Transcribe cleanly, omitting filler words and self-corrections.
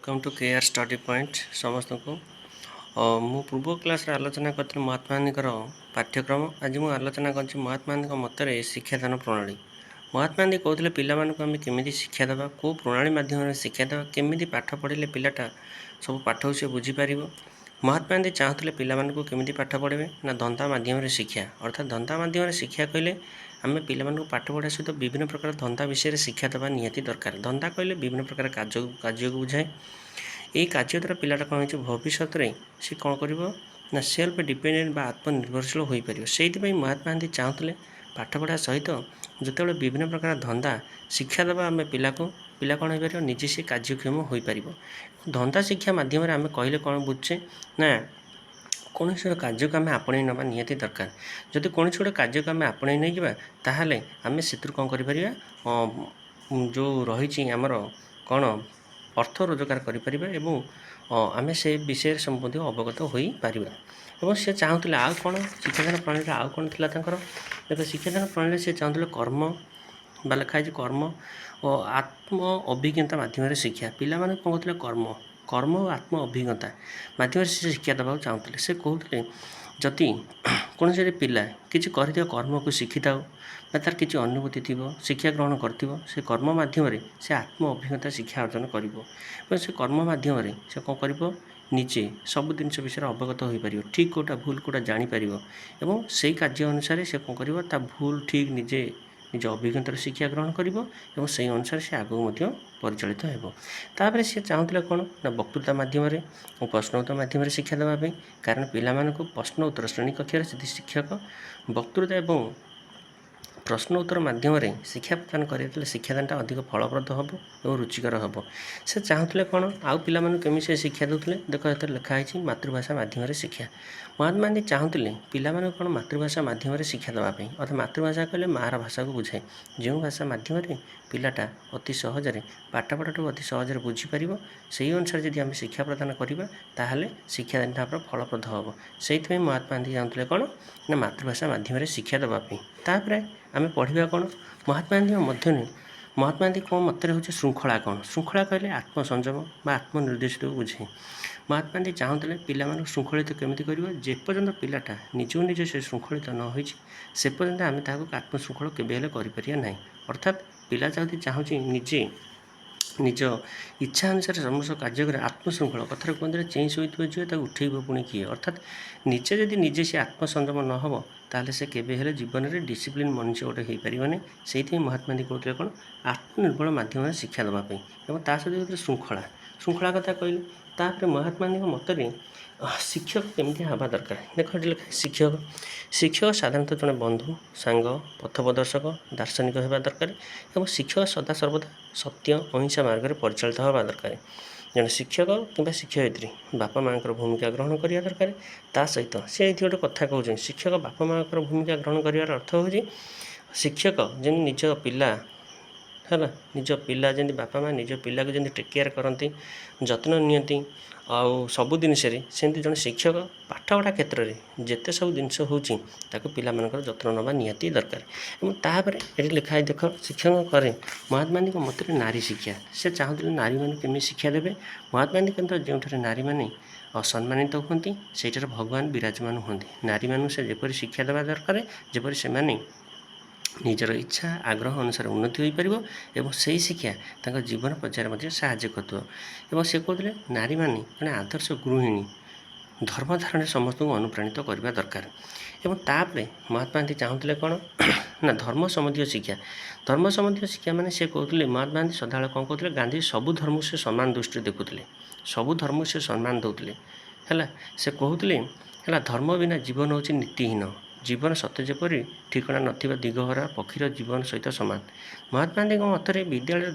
Welcome to K R study point समस्त को मु पूर्व क्लास आलोचना करी महात्मा गांधी पाठ्यक्रम आज मुझे आलोचना कर महात्मा गांधी मत शिक्षादान प्रणाली। महात्मा गांधी कहते पिलाମାନଙ୍କୁ आम केमी शिक्षा देवा कौ प्रणाली मध्यम शिक्षा देवा केमी पाठ पढ़े पिलाटा सब पाठ से बुझीपर। महात्मा गांधी चाहते पिलाମାନଙ୍କୁ केमी पाठ पढ़े ना धंदा मध्यम शिक्षा अर्थात धंदा मध्यम शिक्षा कहले आम पिलाମାନଙ୍କୁ पाठ पढ़ा सहित विभिन्न प्रकार धंदा विषय शिक्षा देवा निहाती दरकार। धंदा कहले विभिन्न प्रकार कार्य को बुझाए। यही कार्य द्वारा पिलाटा कौन हो भविष्य में सी कौन कर सेल्फ डिपेंडेंट बा आत्मनिर्भरशील हो पार से महात्मा गांधी चाहते पाठ पढ़ा सहित जो विभिन्न प्रकार धंदा शिक्षा देवा आम पिला को पिला कौन हो पार निजे से कार्यक्षम हो पार। धंदा शिक्षा मध्यम आम कहले कौन बुझे ना कौन कार्य को आम आपणे ना निहाती दरकार। जदि कौन गोटे कार्य को आम आपणे नहीं ताहले आम से कौन कर जो रही आमर कौन अर्थ रोजगार करें आम से विषय संबंधी अवगत हो पार। और सी चाहते आउ कौन शिक्षादान प्रणाली आउ कौन थी देख शिक्षादान प्रणाली से चाहते कर्म बा लिखाई कर्म और आत्म अभिज्ञता मध्यम शिक्षा पिला माने कौन कहते कर्म कर्म और आत्म अभिज्ञता मध्यम से शिक्षा देवाक चाहते से कहते जदि कौन से पिला किसी कर कर्म को शिखी था तार किसी अनुभूति थी शिक्षा ग्रहण कर से कर्म मध्यम से आत्म अभिज्ञता शिक्षा अर्जन कर से कर्म मध्यम से कौन कर निजे सब जिन विषय अवगत हो पार ठीक कोटा भूल कोटा जापर और से कार्य अनुसार से कौन कर भूल ठीक निजे निज अभिज्ञतार शिक्षा ग्रहण कर से अनुसार से आगू परिचालित होपर। सी चाहूला कौन ना वक्तृता मध्यम प्रश्नोत्तर मध्यम शिक्षा देवाई कारण पिला प्रश्न उत्तर श्रेणी कक्ष शिक्षक वक्तृता और प्रश्न उत्तर मध्यम शिक्षा प्रदान कर शिक्षादानटा अधिक फलप्रद हम और रुचिकर हम। से चाहते कौन आउ पिला केमी से शिक्षा दूसरे देख ये लिखाई मातृभाषा मध्यम शिक्षा। महात्मा गांधी चाहते पिला कौन मातृभाषा मध्यम शिक्षा देवाई अर्थात मातृभाषा कहले मार भाषा को बुझाए जो भाषा मध्यम पिलाटा अति सहजरे पाठपढ़ा अति सहजरे बुझीपर से अनुसार जब आम शिक्षा प्रदान करवा ताहले शिक्षादानटा फलप्रद हम। से महात्मा गांधी चाहते कौन ना मातृभाषा मध्यम शिक्षा देवाई। तापर आम पढ़ा कौन महात्मा गांधी मध्य महात्मा गांधी कौन मत हूँ श्रृंखला कौन श्रृंखला कहले आत्मसंयम बा आत्मनिर्देशित को बुझे। महात्मा गांधी चाहते पिला श्रृंखलित केमी करपर्यंत पिलाटा निजू निज से श्रृंखलित न हो से पर्यंत आम ताक आत्मशृंखल केवे करना। अर्थात पिला चाहूँ निजे निज इच्छा अनुसार समस्त कार्य कर आत्मशृंखल कथार कहते चेंज हो झील उठेब पुणी किए अर्थात निजे जदि निजे से आत्मसंयम न हो ताले से केवे जीवन में डिसिप्लिन मनुष्य गोटे हो पारे से महात्मा गांधी कहते कौन आत्मनिर्भर मध्यम शिक्षा देवाई और ता सहित श्रृंखला श्रृंखला कथा कहली। तापर महात्मा गांधी मतरे शिक्षक केमती हवा दरकार देख लिखा शिक्षक शिक्षक साधारणतः जड़े बंधु सांग पथप्रदर्शक दार्शनिक होगा दरकार और शिक्षक सदा सर्वदा सत्य अहिंसा मार्ग में परिचालित होगा दरकार। जड़े शिक्षक कि शिक्षयित्री बापा माँ भूमिका ग्रहण करवा दरकार ता सहित सी ये गोटे कथा कहते शिक्षक बापा माँ भूमिका ग्रहण कर अर्थ हो शिक्षक जमी निज पिला है निज पिला जमी बापा माँ निज पिला को जमी टेक केयर करती जत्न नियंती आउ सबु जिनस सेमती जड़े शिक्षक पाठपढ़ा क्षेत्र में जिते सब जिनस हो पिला जत्न नवा निहाती दरकार। और तापर ये लिखाई देख शिक्षक करें महात्मा गांधी मत नारी शिक्षा से चाहते नारी मैंने केमी शिक्षा देवे। महात्मा गांधी केन्द्र जो नारी मैंने असम्मानित होती से भगवान विराजमान होती नारी मानू से जपरी शिक्षा देवा दरकार जपरी से निजर इच्छा आग्रह अनुसार उन्नति हो पार और से शिक्षा तक जीवन पर्यायर साहाय्य कर से कहते नारी माने जड़े आदर्श गृहिणी धर्म धारण समस्त को अनुप्राणित करने दरकार। और तापर महात्मा गांधी चाहते कौन ना धर्म संबंधी शिक्षा माने से कहते महात्मा गांधी सदाବେଳେ कौन कहते गांधी सबू धर्म से सम्मान दृष्टि देखुले सबू धर्म से सम्मान दौले है से कहते है धर्म बिना जीवन हूँ नीतिहीन जीवन सत्य जेपरी ठिकना नथिबा दिगहरा पक्षीर जीवन सहित सामान। महात्मा गांधी मतरे विद्यालय